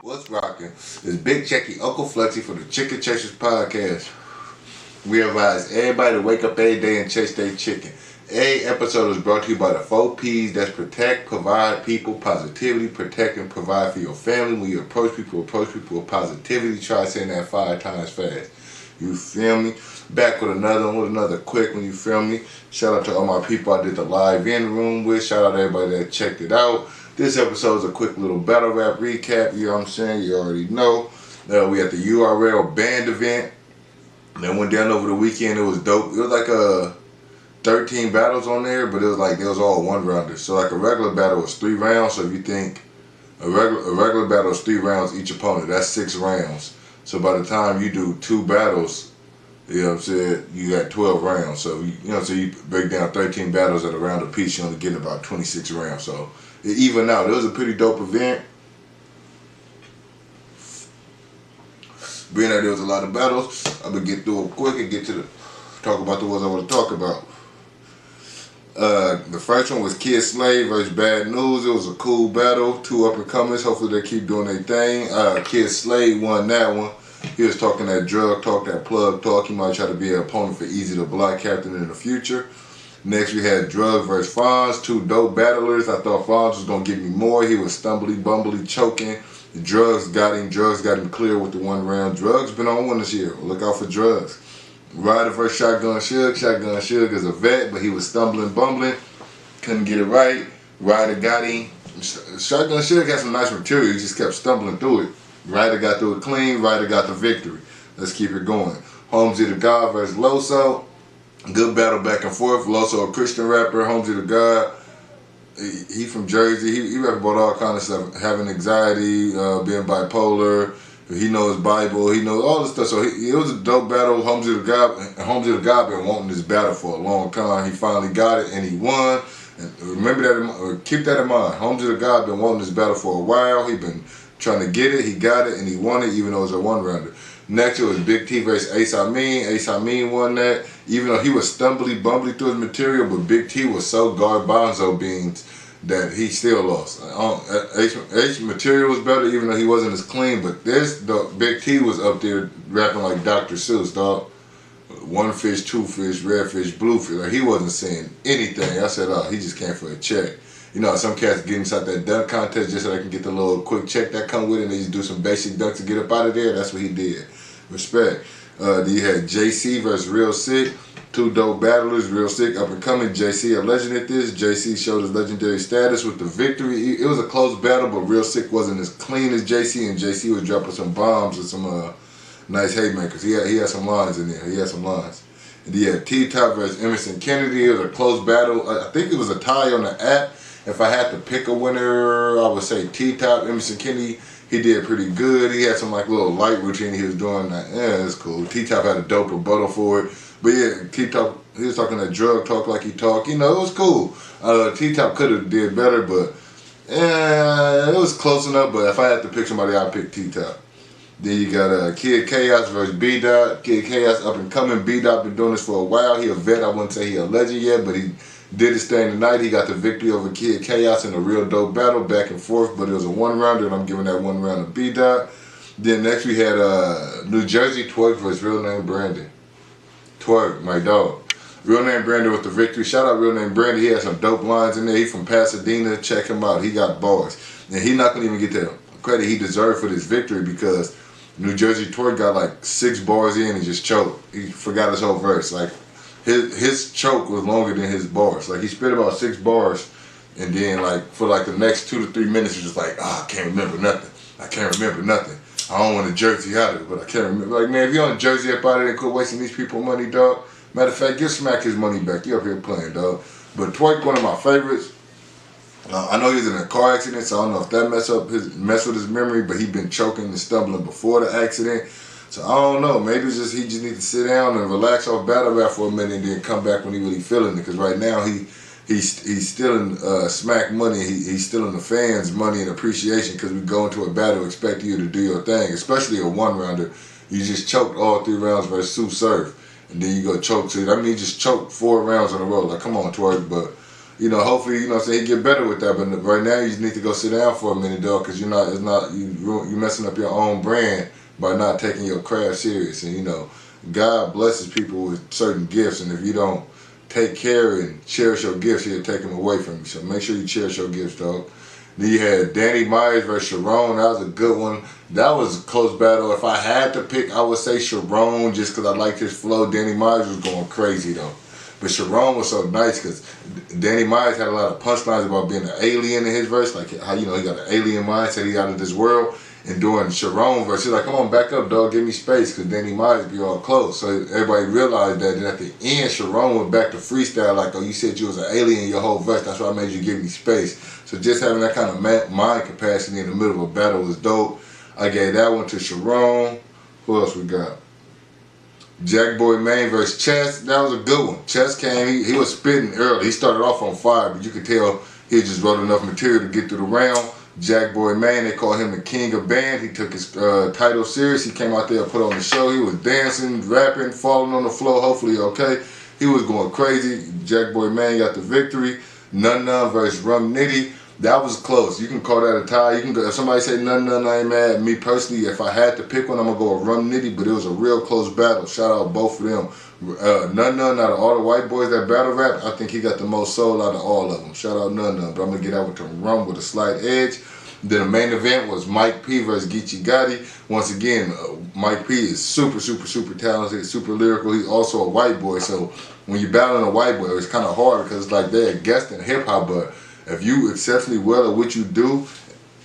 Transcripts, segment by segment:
What's rocking? It's Big Checky, Uncle Flexy for the Chicken Chasers podcast. We advise everybody to wake up every day and chase their chicken. Every episode is brought to you by the 4 P's. That's protect, provide, people, positivity. Protect and provide for your family. When you approach people with positivity. Try saying that 5 times fast. You feel me? Back with another quick one, you feel me? Shout out to all my people I did the live in room with. Shout out to everybody that checked it out. This episode is a quick little battle rap recap, you know what I'm saying? You already know. We at the URL band event. That went down over the weekend. It was dope. It was like 13 battles on there, but it was like, they was all one rounders. So like a regular battle was 3 rounds. So if you think a regular battle is 3 rounds each opponent, that's 6 rounds. So by the time you do 2 battles, you know what I'm saying, you got 12 rounds. So you break down 13 battles at a round apiece, you only getting about 26 rounds. So it evened out. It was a pretty dope event. Being that there was a lot of battles, I'm gonna get through them quick and get to talk about the ones I want to talk about. The first one was Kid Slade versus Bad News. It was a cool battle. 2 up and comers. Hopefully they keep doing their thing. Kid Slade won that one. He was talking that drug talk, that plug talk. He might try to be an opponent for Easy the Block Captain in the future. Next we had Drug versus Fonz. 2 dope battlers. I thought Fonz was gonna give me more. He was bumbly, choking. The Drugs got him clear with the 1 round. Drugs been on one this year. Look out for Drugs. Ryder versus Shotgun Suge. Shotgun Suge is a vet, but he was bumbling. Couldn't get it right. Ryder got him. Shotgun Suge had some nice material. He just kept stumbling through it. Ryder got through it clean. Ryder got the victory. Let's keep it going. Holmesy the God versus Loso. Good battle back and forth. Loso, a Christian rapper. Holmesy the God. He from Jersey. He rap about all kind of stuff. Having anxiety, being bipolar. He knows Bible. He knows all this stuff. So it was a dope battle. Holmesy the God been wanting this battle for a long time. He finally got it and he won. And remember that. Keep that in mind. Holmesy the God been wanting this battle for a while. He been trying to get it. He got it and he won it, even though it was a 1 rounder. Next it was Big T versus Ace Amin. Ace Amin won that, even though he was bumbly through his material, but Big T was so garbanzo beans that he still lost. Ace material was better, even though he wasn't as clean, but Big T was up there rapping like Dr. Seuss, dog. 1 fish, 2 fish, red fish, blue fish. Like, he wasn't saying anything. I said, he just came for a check. You know, some cats get inside that dunk contest just so they can get the little quick check that come with it, and they just do some basic dunks to get up out of there. That's what he did. Respect. Then you had JC versus Real Sick. 2 dope battlers. Real Sick up and coming. JC a legend at this. JC showed his legendary status with the victory. It was a close battle, but Real Sick wasn't as clean as JC, and JC was dropping some bombs and some nice haymakers. He had some lines in there. And then you had T-Top versus Emerson Kennedy. It was a close battle. I think it was a tie on the app. If I had to pick a winner, I would say T-Top. Emerson Kennedy, he did pretty good. He had some like little light routine he was doing. It's cool. T-Top had a dope rebuttal for it. But yeah, T-Top, he was talking that drug talk like he talked. You know, it was cool. T-Top could have did better, but it was close enough. But if I had to pick somebody, I'd pick T-Top. Then you got Kid Chaos versus B-Dot. Kid Chaos up and coming. B-Dot been doing this for a while. He a vet. I wouldn't say he a legend yet, but he did his thing tonight. He got the victory over Kid Chaos in a real dope battle, back and forth, but it was a 1 rounder, and I'm giving that 1 round to B-Dot. Then next we had New Jersey Twerk versus Real Name Brandon. Twerk, my dog. Real Name Brandon with the victory. Shout out Real Name Brandon. He had some dope lines in there. He from Pasadena. Check him out. He got bars. And he not going to even get the credit he deserved for this victory, because New Jersey Twerk got like 6 bars in and just choked. He forgot his whole verse. Like, his choke was longer than his bars. Like, he spit about 6 bars, and then like for like the next 2 to 3 minutes, he was just like, I can't remember nothing. I don't want to Jersey out of it, but I can't remember. Like, man, if you don't Jersey up out of it and quit wasting these people money, dog. Matter of fact, give Smack his money back. You up here playing, dog. But Twerk, one of my favorites. I know he was in a car accident, so I don't know if that messed with his memory, but he been choking and stumbling before the accident. So I don't know. Maybe it's just he just need to sit down and relax off battle rap for a minute and then come back when he really feeling it. Because right now he's stealing Smack money. He's stealing the fans' money and appreciation, because we go into a battle expecting you to do your thing, especially a 1 rounder. You just choked all 3 rounds versus Sue Surf, and then you go choke 2. I mean, you just choked 4 rounds in a row. Like, come on, Twerk. But you know, hopefully, you know what I'm saying, he get better with that. But right now, you just need to go sit down for a minute, dog, because you're messing up your own brand by not taking your craft serious. And, you know, God blesses people with certain gifts, and if you don't take care and cherish your gifts, he'll take them away from you. So make sure you cherish your gifts, dog. Then you had Danny Myers versus Sharon. That was a good one. That was a close battle. If I had to pick, I would say Sharon just because I liked his flow. Danny Myers was going crazy, though. But Sharon was so nice because Danny Myers had a lot of punchlines about being an alien in his verse. Like how, you know, he got an alien mindset, he out of this world. And doing Sharon verse, he's like, come on, back up, dog, give me space, because Danny Myers be all close. So everybody realized that. And at the end, Sharon went back to freestyle, like, oh, you said you was an alien your whole verse, that's why I made you give me space. So just having that kind of mind capacity in the middle of a battle was dope. I gave that one to Sharon. Who else we got? Jack Boy Maine versus Chess. That was a good one. Chess came, he was spitting early. He started off on fire, but you could tell he just wrote enough material to get through the round. Jack Boy Maine, they call him the king of band. He took his title serious. He came out there and put on the show. He was dancing, rapping, falling on the floor. Hopefully okay. He was going crazy. Jack Boy Maine got the victory. Nun Nun versus Rum Nitty. That was close. You can call that a tie. You can go, if somebody say Nun Nun, I ain't mad. Me personally, if I had to pick one, I'm gonna go with Rum Nitty. But it was a real close battle. Shout out both of them. Nun Nun, out of all the white boys that battle rap, I think he got the most soul out of all of them. Shout out Nun Nun. But I'm gonna get out with the Rum with a slight edge. Then the main event was Mike P versus Geechee Gotti. Once again, Mike P is super talented, super lyrical. He's also a white boy. So when you're battling a white boy, it's kind of hard because it's like they're a guest in hip hop. But if you exceptionally well at what you do,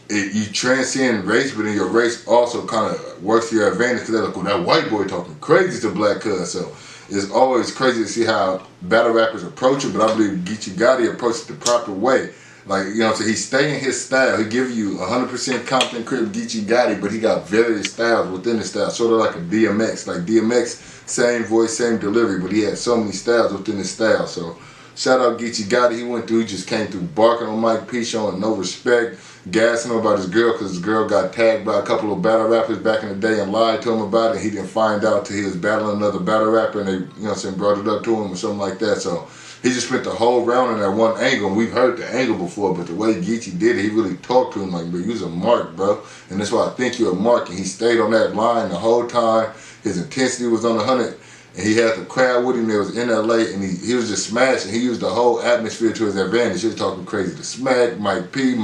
you transcend race, but then your race also kind of works to your advantage because they're like, well, that white boy talking crazy to black cuz. So it's always crazy to see how battle rappers approach it, but I believe Geechee Gotti approached it the proper way. Like, you know what I'm saying, he stay in his style. He give you 100% Compton Crip Geechee Gotti, but he got various styles within the style, sort of like a DMX. Like DMX, same voice, same delivery, but he had so many styles within his style. So shout out Geechee Gotti. He went through, he just came through barking on Mike P, showing no respect, gassing him about his girl because his girl got tagged by a couple of battle rappers back in the day and lied to him about it. He didn't find out till he was battling another battle rapper and they, you know what I'm saying, brought it up to him or something like that. So he just spent the whole round in that one angle, and we've heard the angle before, but the way Geechee did it, he really talked to him like, bro, you was a mark, bro. And that's why I think you're a mark. And he stayed on that line the whole time. His intensity was on 100, and he had the crowd with him that was in LA, and he was just smashing. He used the whole atmosphere to his advantage. He was talking crazy to Smack, Mike P,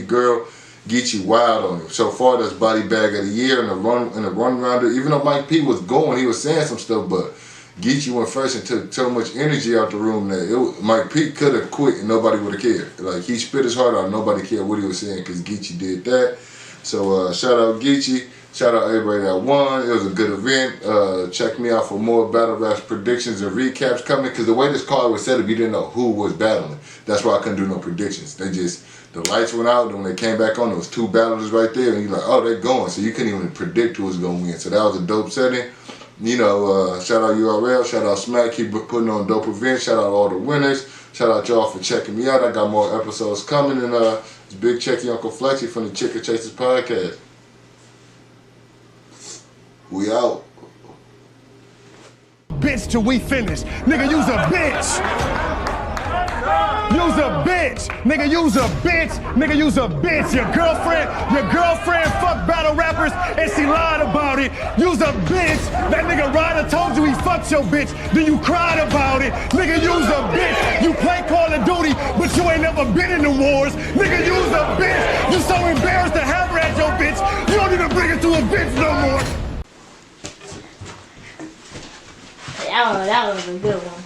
girl. Geechee wild on him. So far, that's body bag of the year in the run rounder. Even though Mike P was going, he was saying some stuff, but Geechee went first and took so much energy out the room that Mike P could have quit and nobody would have cared. Like, he spit his heart out, nobody cared what he was saying because Geechee did that. So shout out Geechee, shout out everybody that won. It was a good event. Check me out for more battle raps predictions and recaps coming, because the way this card was set up, you didn't know who was battling. That's why I couldn't do no predictions. The lights went out, and when they came back on, there was two battlers right there, and you're like, oh, they're going. So you couldn't even predict who was going to win. So that was a dope setting. You know, shout out URL, shout out Smack, keep putting on dope events, shout out all the winners, shout out y'all for checking me out. I got more episodes coming, and it's Big Checky Uncle Flexy from the Chicken Chasers podcast. We out. Bitch till we finish. Nigga, you's a bitch. You's a bitch. Nigga, you's a bitch. Nigga, you's a bitch. Your girlfriend fuck battle rappers and she lied about it. You's a bitch. That nigga Ryder told you he fucked your bitch. Then you cried about it. Nigga, you's a bitch. You play Call of Duty, but you ain't never been in the wars. Nigga, you's a bitch. You so embarrassed to have her as your bitch, you don't even bring her to a bitch no more. That was a good one.